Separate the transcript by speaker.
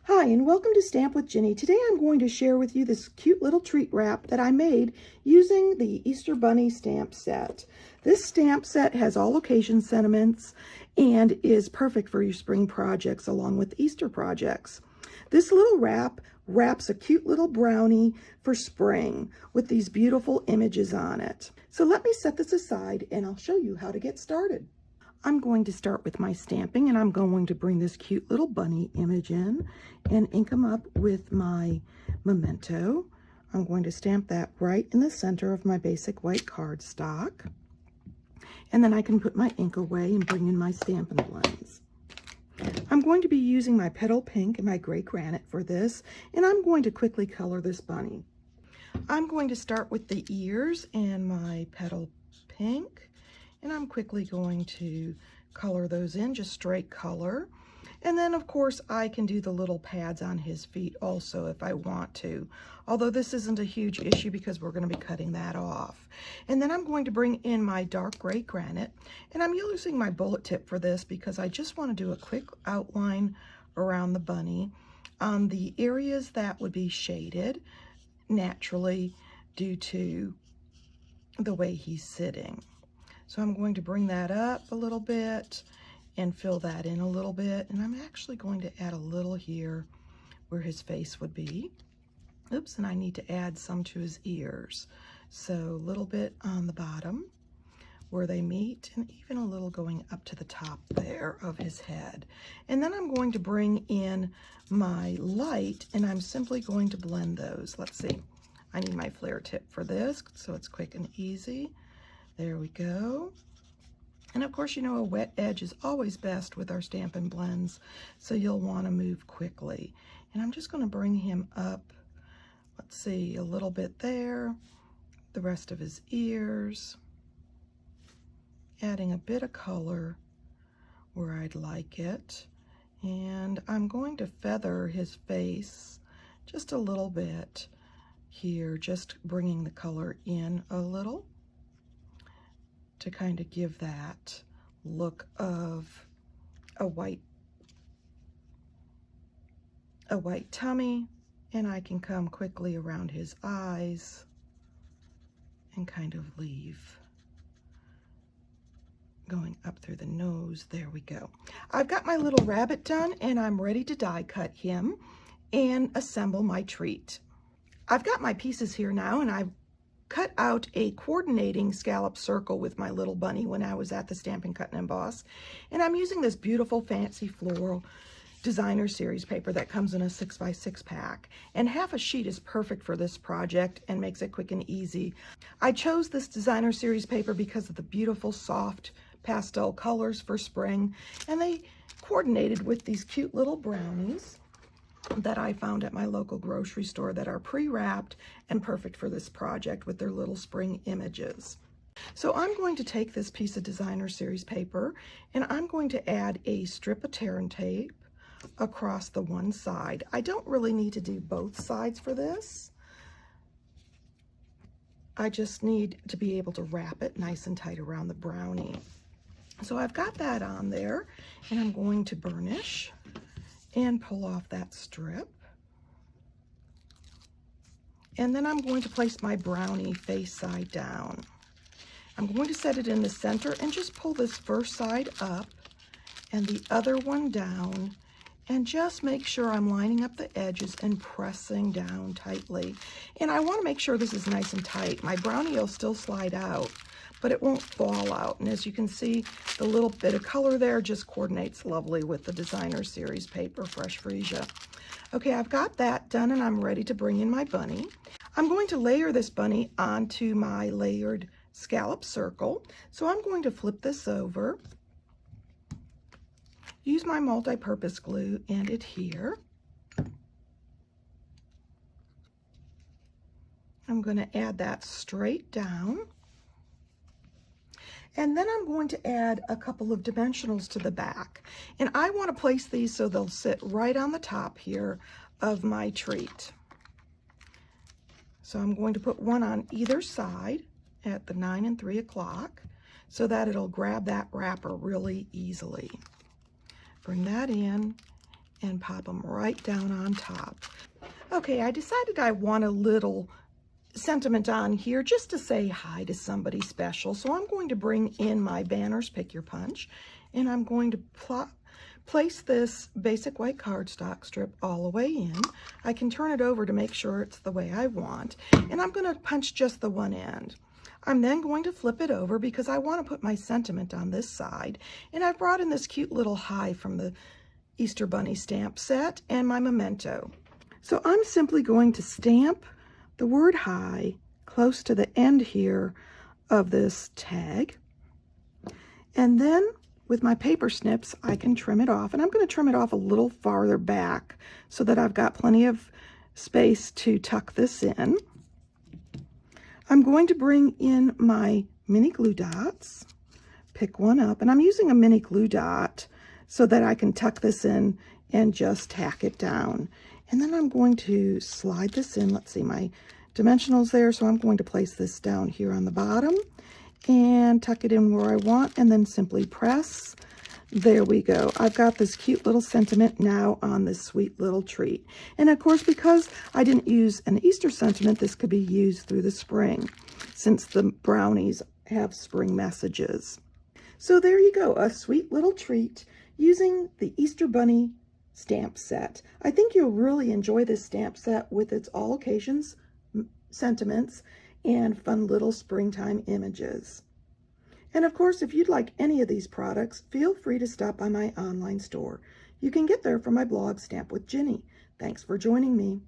Speaker 1: Hi, and welcome to Stamp with Ginny. Today I'm going to share with you this cute little treat wrap that I made using the Easter Bunny stamp set. This stamp set has all occasion sentiments and is perfect for your spring projects along with Easter projects. This little wrap wraps a cute little brownie for spring with these beautiful images on it. So let me set this aside and I'll show you how to get started. I'm going to start with my stamping, and I'm going to bring this cute little bunny image in and ink them up with my memento. I'm going to stamp that right in the center of my basic white cardstock. And then I can put my ink away and bring in my Stampin' Blends. I'm going to be using my Petal Pink and my Gray Granite for this, and I'm going to quickly color this bunny. I'm going to start with the ears and my Petal Pink. And I'm quickly going to color those in, just straight color. And then, of course, I can do the little pads on his feet also if I want to. Although this isn't a huge issue because we're going to be cutting that off. And then I'm going to bring in my dark gray granite. And I'm using my bullet tip for this because I just want to do a quick outline around the bunny on the areas that would be shaded naturally due to the way he's sitting. So I'm going to bring that up a little bit and fill that in a little bit. And I'm actually going to add a little here where his face would be. Oops, and I need to add some to his ears. So a little bit on the bottom where they meet, and even a little going up to the top there of his head. And then I'm going to bring in my light, and I'm simply going to blend those. Let's see. I need my flare tip for this so it's quick and easy. There we go. And of course, you know, a wet edge is always best with our Stampin' Blends, so you'll want to move quickly. And I'm just going to bring him up, let's see, a little bit there, the rest of his ears, adding a bit of color where I'd like it. And I'm going to feather his face just a little bit here, just bringing the color in a little, to kind of give that look of a white tummy. And I can come quickly around his eyes and kind of leave going up through the nose. There we go. I've got my little rabbit done, and I'm ready to die cut him and assemble my treat. I've got my pieces here now, and I've cut out a coordinating scallop circle with my little bunny when I was at the Stampin' Cut and Emboss. And I'm using this beautiful fancy floral designer series paper that comes in a 6x6 pack. And half a sheet is perfect for this project and makes it quick and easy. I chose this designer series paper because of the beautiful soft pastel colors for spring. And they coordinated with these cute little brownies that I found at my local grocery store that are pre-wrapped and perfect for this project with their little spring images. So I'm going to take this piece of designer series paper, and I'm going to add a strip of tear and tape across the one side. I don't really need to do both sides for this. I just need to be able to wrap it nice and tight around the brownie. So I've got that on there, and I'm going to burnish and pull off that strip. And then I'm going to place my brownie face side down. I'm going to set it in the center and just pull this first side up and the other one down, and just make sure I'm lining up the edges and pressing down tightly. And I want to make sure this is nice and tight. My brownie will still slide out, but it won't fall out. And as you can see, the little bit of color there just coordinates lovely with the designer series paper, Fresh Freesia. Okay, I've got that done, and I'm ready to bring in my bunny. I'm going to layer this bunny onto my layered scallop circle. So I'm going to flip this over, use my multi-purpose glue and adhere. I'm going to add that straight down. And then I'm going to add a couple of dimensionals to the back. And I want to place these so they'll sit right on the top here of my treat. So I'm going to put one on either side at the 9 and 3 o'clock so that it'll grab that wrapper really easily. Bring that in and pop them right down on top. Okay, I decided I want a little sentiment on here just to say hi to somebody special. So I'm going to bring in my Banners Pick Your Punch, and I'm going to place this basic white cardstock strip all the way in. I can turn it over to make sure it's the way I want, and I'm going to punch just the one end. I'm then going to flip it over because I want to put my sentiment on this side, and I've brought in this cute little hi from the Easter Bunny stamp set and my memento. So I'm simply going to stamp the word hi close to the end here of this tag, and then with my paper snips I can trim it off, and I'm going to trim it off a little farther back so that I've got plenty of space to tuck this in. I'm going to bring in my mini glue dots, pick one up, and I'm using a mini glue dot so that I can tuck this in and just tack it down. And then I'm going to slide this in. Let's see, my dimensionals there, so I'm going to place this down here on the bottom and tuck it in where I want, and then simply press. There we go. I've got this cute little sentiment now on this sweet little treat. And of course, because I didn't use an Easter sentiment, this could be used through the spring, since the brownies have spring messages. So there you go, a sweet little treat using the Easter Bunny stamp set. I think you'll really enjoy this stamp set with its all occasions sentiments and fun little springtime images. And of course, if you'd like any of these products, feel free to stop by my online store. You can get there from my blog, Stamp with Jini. Thanks for joining me.